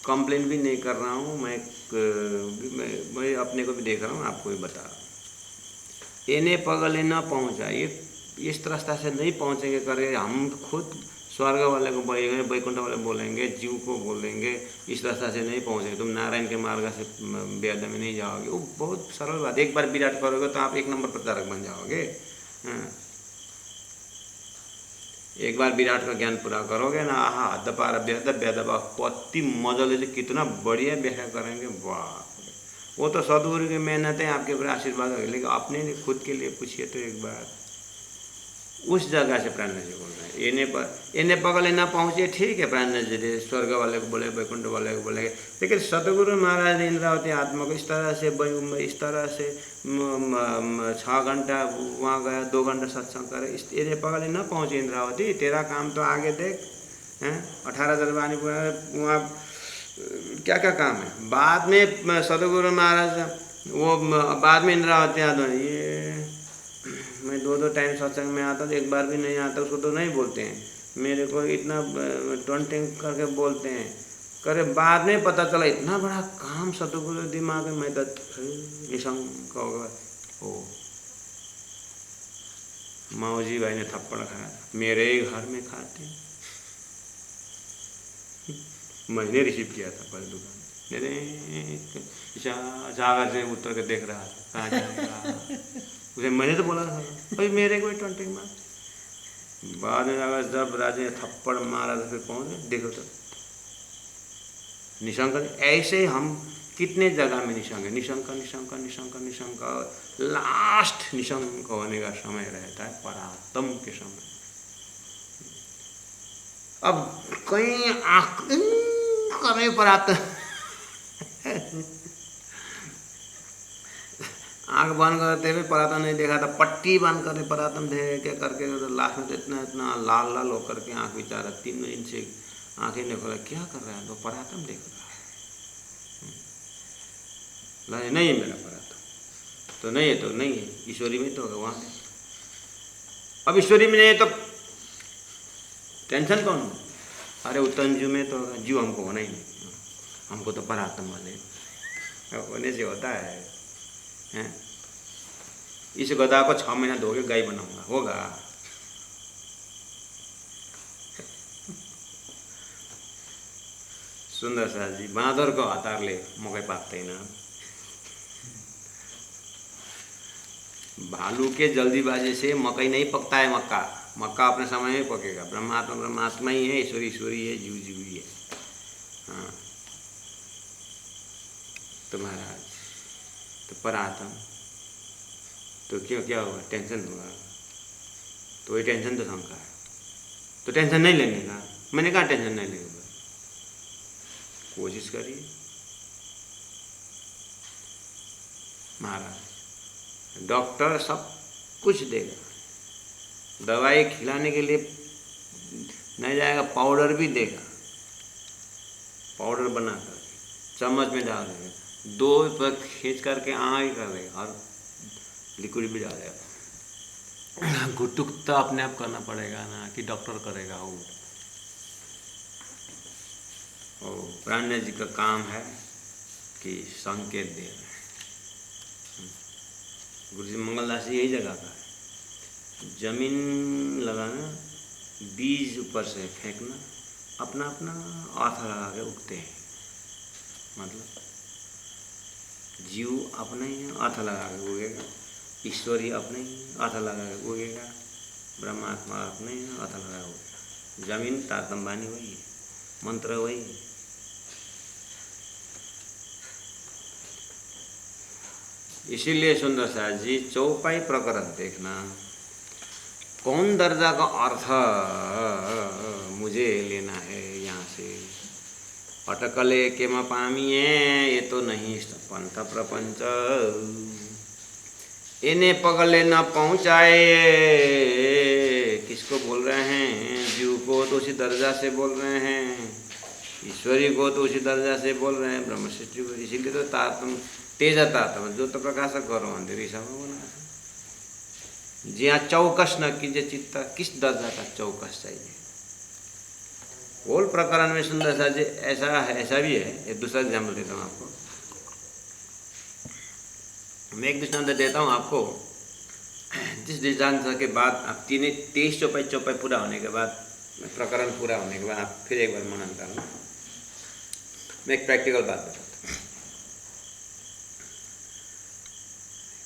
कंप्लेन भी नहीं कर रहा हूँ, मैं अपने को भी देख रहा हूँ, आपको भी बता रहा हूँ। इन्हें पगले न पहुँचा, ये इस रास्ता से नहीं पहुँचेंगे करे। हम खुद स्वर्ग वाले को बोलेंगे, वैकुंठ वाले बोलेंगे, जीव को बोलेंगे, इस रास्ता से नहीं पहुँचेंगे। तुम नारायण के मार्ग से वेद में नहीं जाओगे। वो बहुत सरल बात, एक बार विराट करोगे तो आप 1 नंबर प्रचारक बन जाओगे। हाँ एक बार विराट का ज्ञान पूरा करोगे ना, आहा हद पार बेहद बेहद पत्ती मजले से कितना बढ़िया व्याख्या करेंगे, वाह। वो तो सदगुरु की मेहनत है, आपके ऊपर आशीर्वाद है, लेकिन अपने खुद के लिए पूछिए तो एक बार। उस जगह से प्राण जी बोल रहे हैं, इन्हें पगले ना पहुँचे ठीक है। प्राण जी स्वर्ग वाले को बोले, वैकुंठ वाले को बोलेंगे, लेकिन सतगुरु महाराज इंद्रावती आत्मा को इस तरह से 6 घंटा वहाँ गया, 2 घंटा सत्संग करे, इन्हें पगले ना पहुँचे। इंद्रावती तेरा काम तो आगे देख, हैं 18 दरबानी वहाँ क्या क्या काम है। बाद में सतगुरु महाराज वो बाद में इंद्रावती आत्मा, ये मैं 2-2 टाइम सत्संग में आता, तो एक बार भी नहीं आता, उसको तो नहीं बोलते हैं। मेरे को इतना टॉन्टिंग करके बोलते हैं, करे बाद में पता चला इतना बड़ा काम सतगुरु दिमाग में। मैं तो निशंक होगा। ओ माऊजी भाई ने थप्पड़ खाया, मेरे ही घर में खाते। मैंने रिसीव किया था पहले दुकान, जागर से उतर के देख रहा था कहाँ जाएगा। उसे मैंने तो बोला था भाई मेरे को टॉन्टिंग मार। बाद में अगर जब राजा ने थप्पड़ मारा तो फिर पहुँच गए। देखो तो निशंक ऐसे हम कितने जगह में निशंक है, निशंक निशंक निशंक निशंक, लास्ट निशंक होने का समय रहता है परातम के समय। अब कहीं आँख कभी परातम आँख बंद करते हुए परातम नहीं देखा था, पट्टी बंद कर परातम देख के करके तो लास्ट में तो इतना इतना लाल लाल होकर के आँख बेचारा 3 दिन से आँखें नहीं खोला, क्या कर रहा है, तो परातम देख रहा है। नहीं है मेरा परातम, तो नहीं है, तो नहीं है, ईश्वरी में तो होगा वहाँ से। अब ईश्वरी में नहीं है तो टेंशन कौन हो? अरे उत्तम जीव में तो होगा, जीव हमको होना ही नहीं, हमको तो परात्म वाले होने से होता है, हैं? इस गधा को 6 महीना धोके गाय बनाऊंगा, होगा? सुंदर सा जी बहादुर को आतार ले, मौके पाते ही ना। भालू के जल्दीबाजी से मकई नहीं पकता है, मक्का मक्का अपने समय में पकेगा। ब्रह्मात्मा ब्रह्मात्मा ही है, ईश्वरी ईश्वरी है, जीव जीव ही है। हाँ तो महाराज, तो परात्म तो क्यों, क्या होगा, टेंशन होगा, तो ये टेंशन तो शंका है, तो टेंशन नहीं लेने का। मैंने कहा टेंशन नहीं लेगा, कोशिश करिए महाराज। डॉक्टर सब कुछ देगा, दवाई खिलाने के लिए नहीं जाएगा, पाउडर भी देगा, पाउडर बनाकर चम्मच में डाल देगा, 2 पर खींच करके ही कर देगा और लिक्विड भी डाल देगा। घुटुक तो अपने आप करना पड़ेगा ना, कि डॉक्टर करेगा? वो प्राण्य जी का काम है कि संकेत दे रहे हैं। गुरु जी मंगलदास जी यही जगह का है, जमीन लगाना, बीज ऊपर से फेंकना, अपना अपना अर्थ लगा के उगते हैं। मतलब जीव अपने ही अर्थ लगा के उगेगा, ईश्वरी अपने ही अर्थ लगा के उगेगा, ब्रह्मात्मा अपने ही अर्थ लगा के उगेगा। जमीन तारतम्बानी वही है, मंत्र वही है। इसीलिए सुंदर सा जी चौपाई प्रकरण देखना, कौन दर्जा का अर्थ मुझे लेना है यहाँ से। अटकले के पामिए, ये तो नहीं पंथ प्रपंच, इन्हें पगले न पहुँचाए। किसको बोल रहे हैं? जीव को तो उसी दर्जा से बोल रहे हैं, ईश्वरी को तो उसी दर्जा से बोल रहे हैं, ब्रह्म सृष्टि को। इसीलिए तो तारतम तेज तारतम जो तो प्रकाशक करो अंधेरी सब बना। जी हाँ, चौकस न कीजिए चित्त, किस दर्जा का चौकस चाहिए? कोल प्रकरण में सुंदर सा जी ऐसा है, ऐसा भी है। एक दूसरा एग्जाम्पल देता हूँ आपको, मैं एक दृष्टांत देता हूँ आपको। जिस दृष्टांत के बाद आप 23 चौपाई पूरा होने के बाद, प्रकरण पूरा होने के बाद आप फिर एक बार मनन करना। मैं एक प्रैक्टिकल बात बताता हूँ।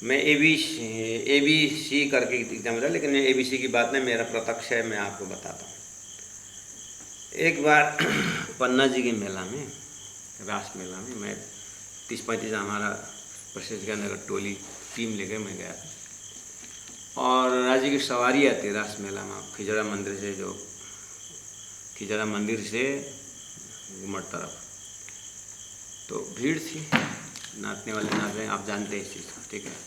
मैं ABC करके एग्जाम था, लेकिन ABC की बात नहीं, मेरा प्रत्यक्ष है, मैं आपको बताता हूँ। एक बार पन्ना जी के मेला में, रास मेला में, मैं 30-35 हमारा प्रसिद्ध के अंदर टोली टीम लेकर मैं गया था। और राज्य की सवारी आती रास मेला में, खिजड़ा मंदिर से, जो खिजड़ा मंदिर से घुमट तरफ, तो भीड़ थी, नाचने वाले नाच रहे हैं, आप जानते हैं इस चीज़ को, ठीक है।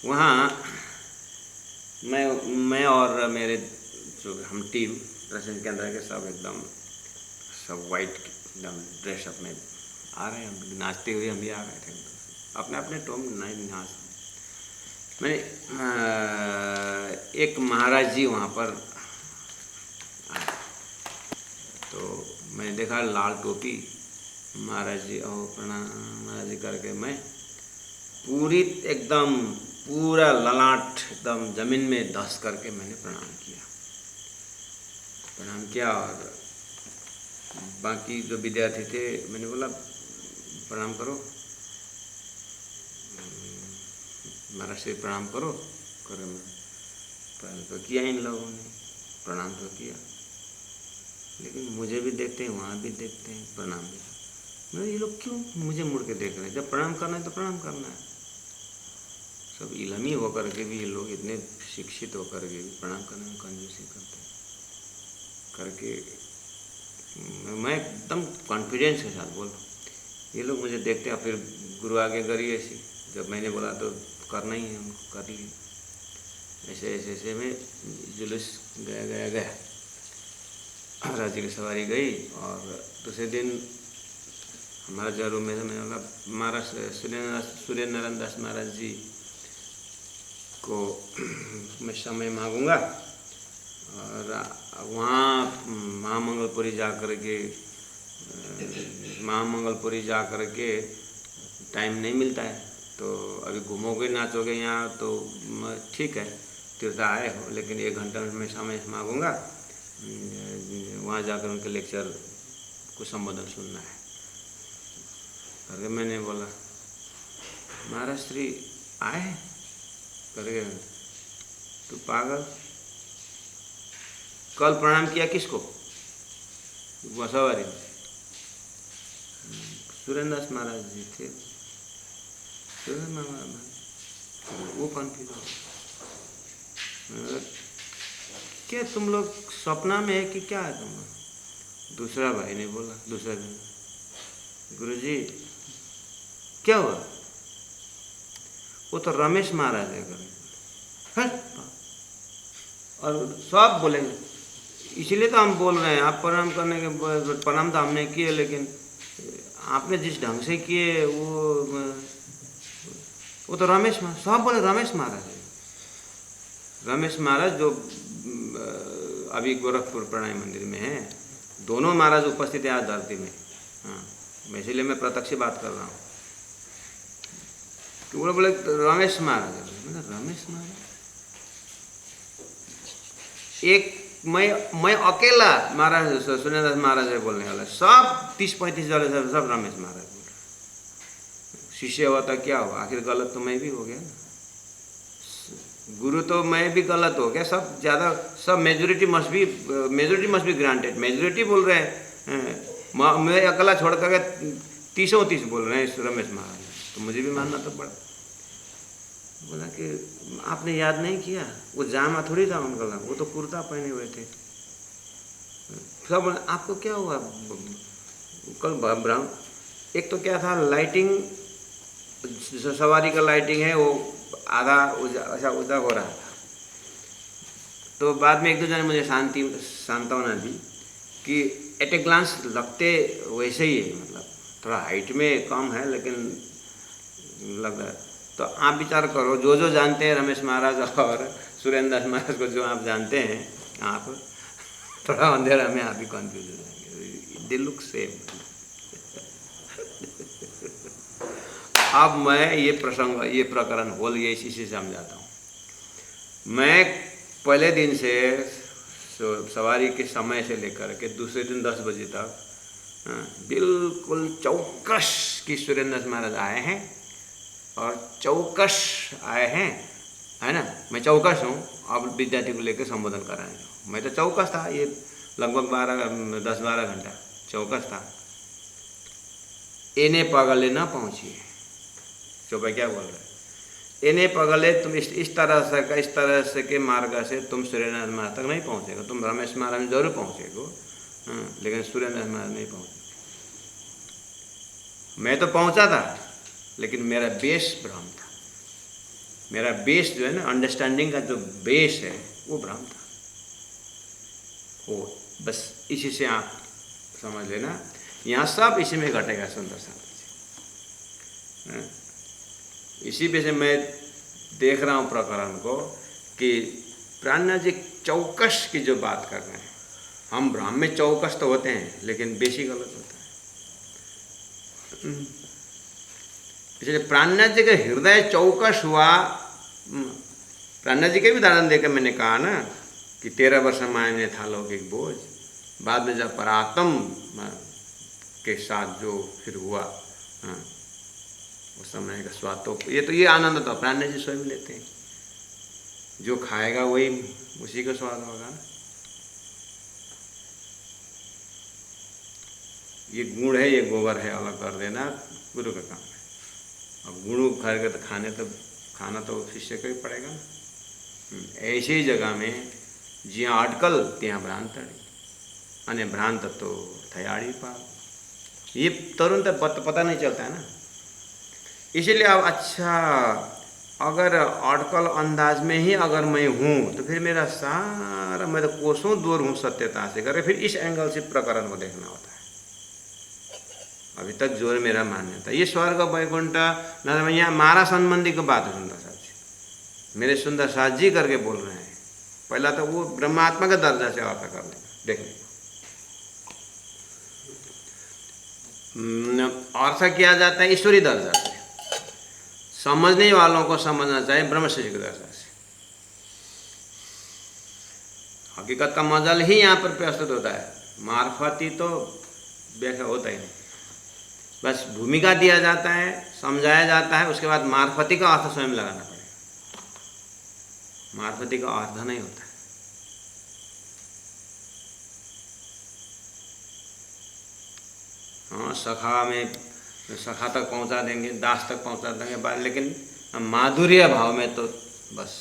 वहाँ मैं और मेरे जो हम टीम रसन के अंदर के सब एकदम सब वाइट एकदम ड्रेसअप में आ रहे हैं, हम नाचते हुए हम भी आ रहे थे, अपने अपने टोम नाच। मैंने एक महाराज जी वहाँ पर आए, तो मैंने देखा लाल टोपी, महाराज जी ओ प्रणाम महाराज जी करके मैं पूरी एकदम पूरा ललाट एकदम जमीन में धस करके मैंने प्रणाम किया। और बाकी जो विद्यार्थी थे, मैंने बोला प्रणाम करो, महाराज से प्रणाम करो। प्रणाम तो किया इन लोगों ने, प्रणाम तो किया, लेकिन मुझे भी देखते हैं, वहाँ भी देखते हैं, प्रणाम भी। ये लोग क्यों मुझे मुड़ के देख रहे हैं? जब प्रणाम करना है तो प्रणाम करना है। सब इलमी होकर के भी ये लोग इतने शिक्षित होकर के भी प्रणाम करने में कंजूसी करते हैं करके। मैं एकदम कॉन्फिडेंस के साथ बोल रहा हूँ, ये लोग मुझे देखते हैं फिर गुरु आगे करिए ऐसी, जब मैंने बोला तो करना ही है उनको, कर लिए। ऐसे ऐसे ऐसे में जुलूस गया राजी की सवारी गई। और दूसरे दिन हमारा जो रूम में था, मैंने बोला महाराज सूर्य नारायण दास महाराज जी को मैं समय मांगूंगा और वहाँ महामंगलपुरी जा कर के टाइम नहीं मिलता है, तो अभी घूमोगे नाचोगे यहाँ तो ठीक है, तीर्थ आए हो, लेकिन 1 घंटा में समय मांगूंगा, वहाँ जाकर उनके लेक्चर को संबोधन सुनना है करके। मैंने बोला महाराज श्री आए करके, तो पागल, कल प्रणाम किया किसको? सवारी सुरेंद्र दास महाराज जी थे, वो कन्फ्यूज हो। क्या तुम लोग सपना में है कि क्या है तुम? दूसरा भाई ने बोला, दूसरा दिन, गुरुजी क्या हुआ? वो तो रमेश महाराज है कर। और सब बोलेंगे, इसलिए तो हम बोल रहे हैं आप प्रणाम करने के, प्रणाम तो हमने किए, लेकिन आपने जिस ढंग से किए वो तो रमेश महाराज, सब बोले रमेश महाराज है। रमेश महाराज जो अभी गोरखपुर प्रणाम मंदिर में है, दोनों महाराज उपस्थित है आज धरती में। हाँ, इसलिए मैं प्रत्यक्ष बात कर रहा हूँ। तो वो बोले रमेश महाराज है। मतलब रमेश महाराज, एक मैं अकेला महाराज सुरेंद्र महाराज है बोलने वाला, सब 30-35 वाले सब रमेश महाराज बोल रहे। शिष्य हुआ था क्या हुआ, आखिर गलत तो मैं भी हो गया ना, गुरु तो मैं भी गलत हो गया। सब ज़्यादा सब majority must be granted, majority बोल रहे हैं, मैं अकेला छोड़ कर 30 बोल रहे हैं रमेश महाराज, तो मुझे भी मानना तो पड़ा। बोला कि आपने याद नहीं किया, वो जामा थोड़ी था उनका, वो तो कुर्ता पहने हुए थे। सब बोला आपको क्या हुआ कल ब्राह्मण? एक तो क्या था, लाइटिंग, सवारी का लाइटिंग है वो आधा उजा हो रहा था। तो बाद में 1-2 जने मुझे सांत्वना दी कि एट ए ग्लांस लगते वैसे ही है, मतलब थोड़ा हाइट में कम है लेकिन लग रहा है। तो आप विचार करो, जो जानते हैं रमेश महाराज और सुरेंद्र दास महाराज को, जो आप जानते हैं, आप थोड़ा अंधेरा में आप भी कन्फ्यूज हो जाएंगे, दे लुक सेम। अब मैं ये प्रकरण होल ये इसी से समझाता हूँ। मैं पहले दिन से सवारी के समय से लेकर के दूसरे दिन 10 बजे तक बिल्कुल चौकस कि सुरेंद्र दास महाराज आए हैं और चौकस आए हैं, है ना। मैं चौकस हूँ, अब विद्यार्थी को लेकर संबोधन कराएंगे। मैं तो चौकस था, ये लगभग 10-12 घंटा चौकस था। इन्हें पगले ना पहुँचिए, चौपा क्या बोल रहे हैं, इन्हें पगले तुम इस तरह से के मार्ग से तुम सुरेंद्र महाराज तक नहीं पहुँचेगा। तुम रमेश महाराज में जरूर पहुँचेगो, लेकिन सुरेंद्र महाराज नहीं पहुँचे। मैं तो पहुँचा था, लेकिन मेरा बेस भ्रम था। मेरा बेस जो है ना, अंडरस्टैंडिंग का जो बेस है वो भ्रम था। वो बस इसी से आप समझ लेना, यहाँ सब इसी में घटेगा सुंदर सा। इसी पे से मैं देख रहा हूँ प्रकरण को कि प्राणनाथ जी चौकस की जो बात कर रहे हैं, हम ब्रह्म में चौकस तो होते हैं लेकिन बेसी गलत होता है। इसलिए प्राणनाथ जी का हृदय चौकस हुआ। प्राणनाथ जी के भी उदाहरण देकर मैंने कहा ना कि 13 वर्ष माया में था लौकिक बोझ, बाद में जब परात्म के साथ जो फिर हुआ, उस समय का स्वाद तो ये आनंद तो प्राणनाथ जी स्वयं लेते हैं। जो खाएगा वही उसी का स्वाद होगा। ये गुड़ है, ये गोबर है, अलग कर देना गुरु का काम है। अब गुड़ खाएगा तो खाना तो शिष्य को ही पड़ेगा ना। ऐसी ही जगह में ज्યાં अटकल ત્યાં भ्रांतड़ी अने भ्रांत तो थयाड़ी पाल। ये तरुण तो पता नहीं चलता है ना। इसीलिए अब अच्छा, अगर अटकल अंदाज में ही अगर मैं हूँ तो फिर मेरा सारा, मैं तो कोसों दूर हूँ सत्यता से करके, फिर इस एंगल से प्रकरण को देखना होता है। अभी तक जो मेरा मान्यता, ये स्वर्ग वैकुंठ न, यहाँ मारा संबंधी की बात है सुंदर साथ जी, मेरे सुंदर साथ जी करके बोल रहे हैं। पहला तो वो ब्रह्मात्मा का दर्जा से अर्थ कर लेगा, देखने अर्थ किया जाता है ईश्वरी दर्जा से। समझने वालों को समझना चाहिए ब्रह्मशिष्य की दर्जा से। हकीकत का मजल ही यहाँ पर प्रस्तुत होता है, मार्फती तो व्याख्या होता ही नहीं। बस भूमिका दिया जाता है, समझाया जाता है, उसके बाद मार्फती का अर्थ स्वयं लगाना पड़ेगा। मार्फती का अर्थ नहीं होता है। हाँ, सखा तक पहुंचा देंगे, दास तक पहुंचा देंगे, लेकिन माधुर्य भाव में तो बस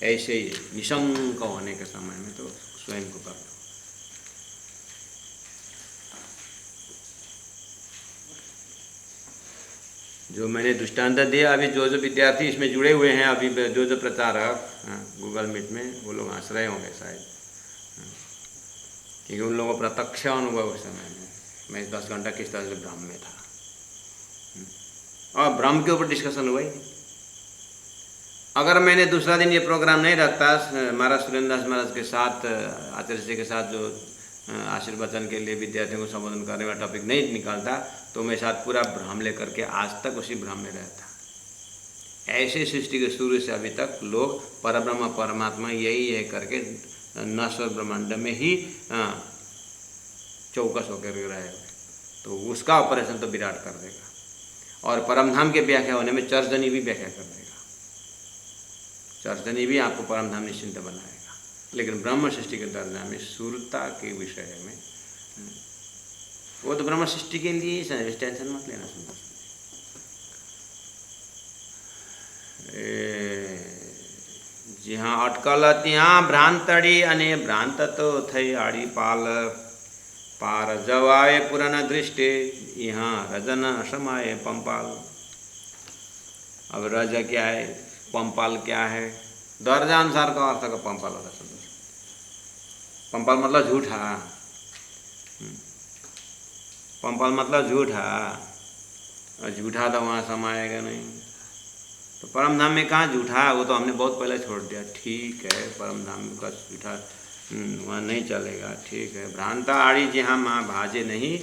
ऐसे ही निशंक होने के समय में तो स्वयं को कर दो। जो मैंने दृष्टांत दिया, अभी जो विद्यार्थी इसमें जुड़े हुए हैं, अभी जो प्रचारक गूगल मीट में, वो लोग हंस रहे होंगे शायद, क्योंकि उन लोगों को प्रत्यक्ष अनुभव उस समय में। मैं 10 घंटा किस तरह से ब्रह्म में था, और ब्रह्म के ऊपर डिस्कशन हुआ ही नहीं। अगर मैंने दूसरा दिन ये प्रोग्राम नहीं रखता, महाराज सुरेंद्र दास महाराज के साथ, आचार्य जी के साथ जो आशीर्वचन के लिए विद्यार्थियों को संबोधन करने वाला टॉपिक नहीं निकालता, तो मैं साथ पूरा भ्रम लेकर के आज तक उसी भ्रम में रहता। ऐसे सृष्टि के शुरू से अभी तक लोग परब्रह्म परमात्मा यही है करके नश्वर ब्रह्मांड में ही चौकस होकर रहे, तो उसका ऑपरेशन तो विराट कर देगा। और परमधाम के व्याख्या होने में चर्चजनी भी व्याख्या कर देगा। चर्चजनी भी आपको परमधाम निश्चिंत बनाएगा। लेकिन ब्रह्म सृष्टि के दर्जा में सूरता के विषय में, वो तो ब्रह्म सृष्टि के लिए ही, टेंशन मत लेना। जी हाँ, अटकल ત્યાં ભ્રાંતડી અને ભ્રાંત તો થઈ આડી પાલ, पार जवाए पुराना दृष्टि, यहाँ रजन समाये पंपाल। अब रज क्या है, पंपाल क्या है, दर्जा अनुसार का अर्थ का पंपाल होता है। पंपाल मतलब झूठा, पंपाल मतलब झूठा, और झूठा तो वहाँ समाएगा नहीं। तो परम धाम में कहाँ झूठा है, वो तो हमने बहुत पहले छोड़ दिया। ठीक है, परम धाम का झूठा वहाँ नहीं चलेगा, ठीक है। भ्रांता आड़ी जहाँ माँ भाजे नहीं,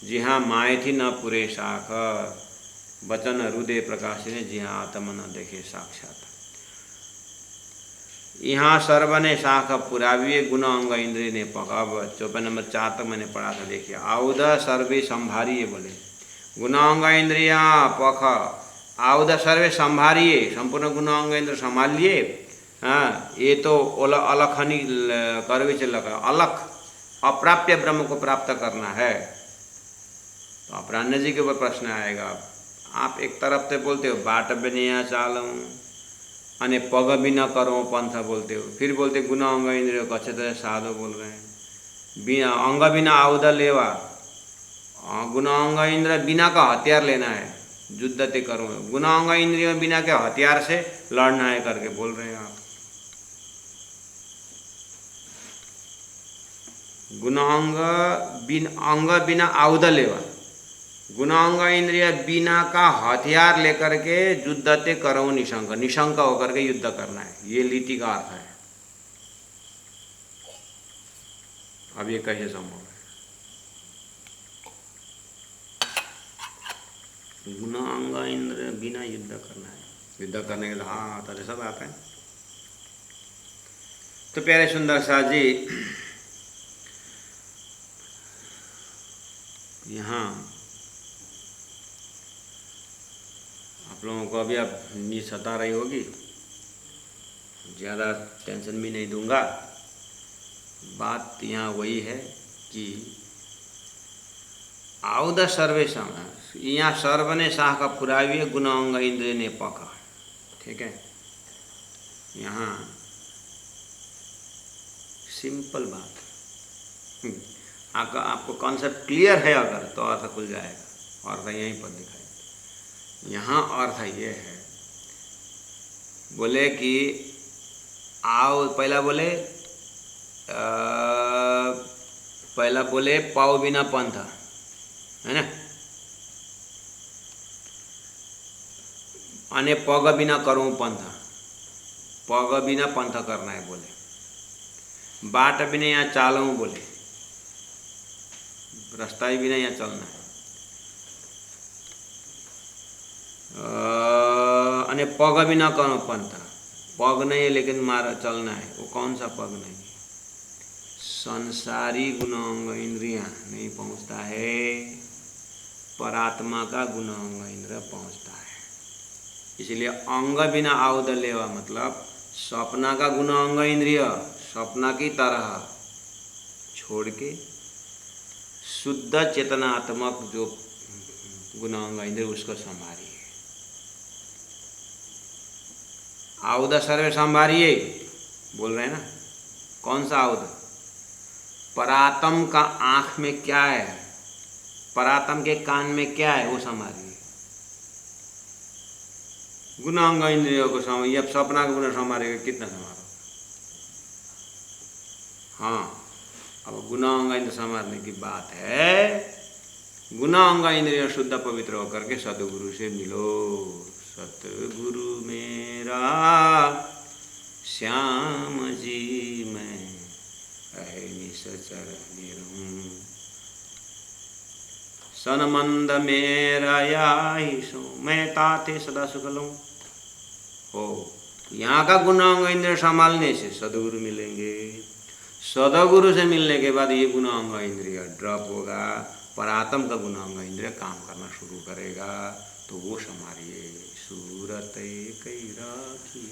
जिहाँ माए थी न पूरे शाख, वचन हृदय प्रकाश ने जिहाँ आत्म न देखे साक्षात। यहाँ सर्व ने शाख पुराविए, गुण अंग इंद्रिय ने पकब। 54 नंबर 4 तक मैंने पढ़ा था, देखिए। आउद सर्वे संभारिये बोले, गुण अंग इंद्रिया पख, आउद सर्वे संभारिये, संपूर्ण गुण अंग इंद्र संभाल लिए। हाँ, ये तो अलखनी करवी चल रहा, अलख अप्राप्य ब्रह्म को प्राप्त करना है। तो अपराह्न जी के ऊपर प्रश्न आएगा। आप एक तरफ से बोलते हो बाट बिना चालूँ, अने पग भी न करो पंथ बोलते हो, फिर बोलते गुण अंग इंद्रिय को अच्छे तरह साधो बोल रहे हैं। बिना अंग बिना आउदा लेवा, गुण अंग इंद्र बिना का हथियार लेना है, युद्ध ते करो। गुण अंग इंद्रिय बिना के हथियार से लड़ना है करके बोल रहे हैं आप। गुण अंग बिना आउदा लेवा, गुणांग इंद्रिय बिना का हथियार लेकर के युद्धते करो निशंक, निशंक होकर के युद्ध करना है, ये लीति का अर्थ है। अब ये कैसे संभव है? गुणांग इंद्रिय बिना युद्ध करना है, युद्ध करने के लिए हाँ तो सब आता है। तो प्यारे सुंदर शाह जी, यहाँ आप लोगों को अभी आप नींद सता रही होगी, ज़्यादा टेंशन भी नहीं दूंगा। बात यहाँ वही है कि आउद सर्वेशम, यहाँ सर्व ने शाह का पुरावी गुण अंग इंद्रिय ने पका। ठीक है, यहाँ सिंपल बात, आपको कॉन्सेप्ट क्लियर है अगर तो अर्थ खुल जाएगा। अर्थ यहीं पर दिखाई, यहाँ अर्थ ये है, बोले कि आओ, पहला बोले पाओ बिना पंथ, है ना, अने पग बिना करूँ पंथ, पग बिना पंथ करना है बोले, बाट बिना यहाँ चालूँ बोले, रास्ता ही बिना यहाँ चलना है, अने पग बिना करो पंथ, पग नहीं है लेकिन मारा चलना है, वो कौन सा पग नहीं, संसारी गुण अंग इंद्रियां नहीं पहुँचता है, परात्मा का गुण अंग इंद्रिय पहुँचता है। इसलिए अंग बिना आउद लेवा मतलब सपना का गुण अंग इंद्रिय सपना की तरह छोड़ के शुद्ध चेतनात्मक जो गुण अंग इंद्रिय उसको संभालिए। आउद सर्वे संभालिए बोल रहे हैं ना, कौन सा आउद? परातम का आँख में क्या है, परातम के कान में क्या है, वो संभालिए। गुण अंग इंद्रियों को संभालिए। अब सपना का गुण संभालेगा, कितना संभालो? हाँ, अब गुण अंग इंद्रिय संभालने की बात है। गुण अंग इंद्रिय शुद्ध पवित्र होकर के सदगुरु से मिलो। सतगुरु मेरा श्याम जी मैं अहिनि सचर निरहूं, सनमंद मेरा याही सो मैं ताते सदा सुख लूं। हो, यहाँ का गुण अंग इंद्रिय संभालने से सदगुरु मिलेंगे। सदगुरु से मिलने के बाद ये गुण अंग इंद्रिय ड्रॉप होगा, परात्म का गुण अंग इंद्रिय काम करना शुरू करेगा। तो वो संभालिए। सूरत कई राखी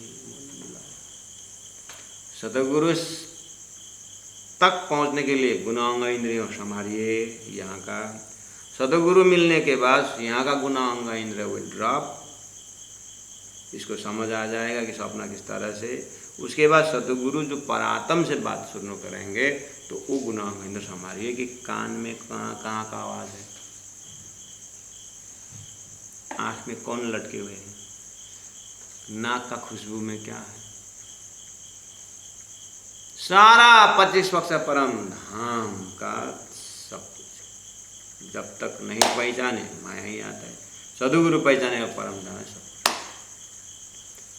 सदगुरु तक पहुँचने के लिए गुण अंग इंद्रियों संभालिए। यहाँ का सदगुरु मिलने के बाद यहाँ का गुण अंग इंद्रिय विल ड्रॉप। इसको समझ आ जाएगा कि सपना किस तरह से। उसके बाद सदगुरु जो परात्म से बात शुरू करेंगे तो वो गुण अंग इंद्रिय संभालिए कि कान में कहाँ कहाँ का आवाज़ है, आँख में कौन लटके हुए हैं, नाक का खुशबू में क्या है, सारा 25 पक्ष परम धाम का सब कुछ जब तक नहीं पहचाने माया ही आता है। सदगुरु पहचाने और परम धाम है सब।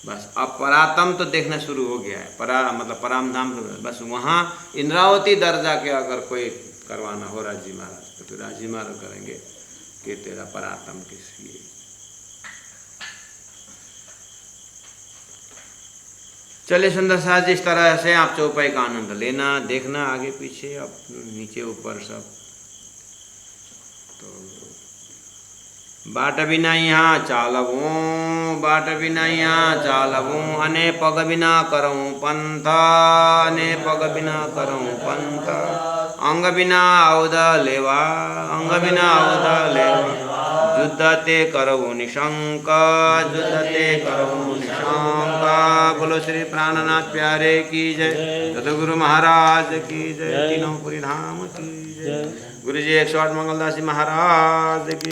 बस अब परातम तो देखना शुरू हो गया है, मतलब परम धाम। बस वहाँ इंद्रावती दर्जा के अगर कोई करवाना हो राजी महाराज तो फिर राजी महाराज करेंगे कि तेरा परातम किस लिए। चलिए सुंदर साज, इस तरह से आप चौपाई का आनंद लेना, देखना आगे पीछे, अब नीचे ऊपर सब। तो बाट बिना यहाँ चालवूँ, बाट बिना यहाँ चालवूँ, अने पग बिना करऊँ पंथ, अने पग बिना करऊँ पंथ, अंग बिना आउद लेवा, अंग बिना आउद लेवा, युद्धते करऊँ निशंक, युद्धते करऊँ निशंक। बोलो श्री प्राणनाथ प्यारे की जय, सतगुरु महाराज की जय, तीनों पुरी धाम की जय, गुरु जी 108 मंगलदासी महाराज की।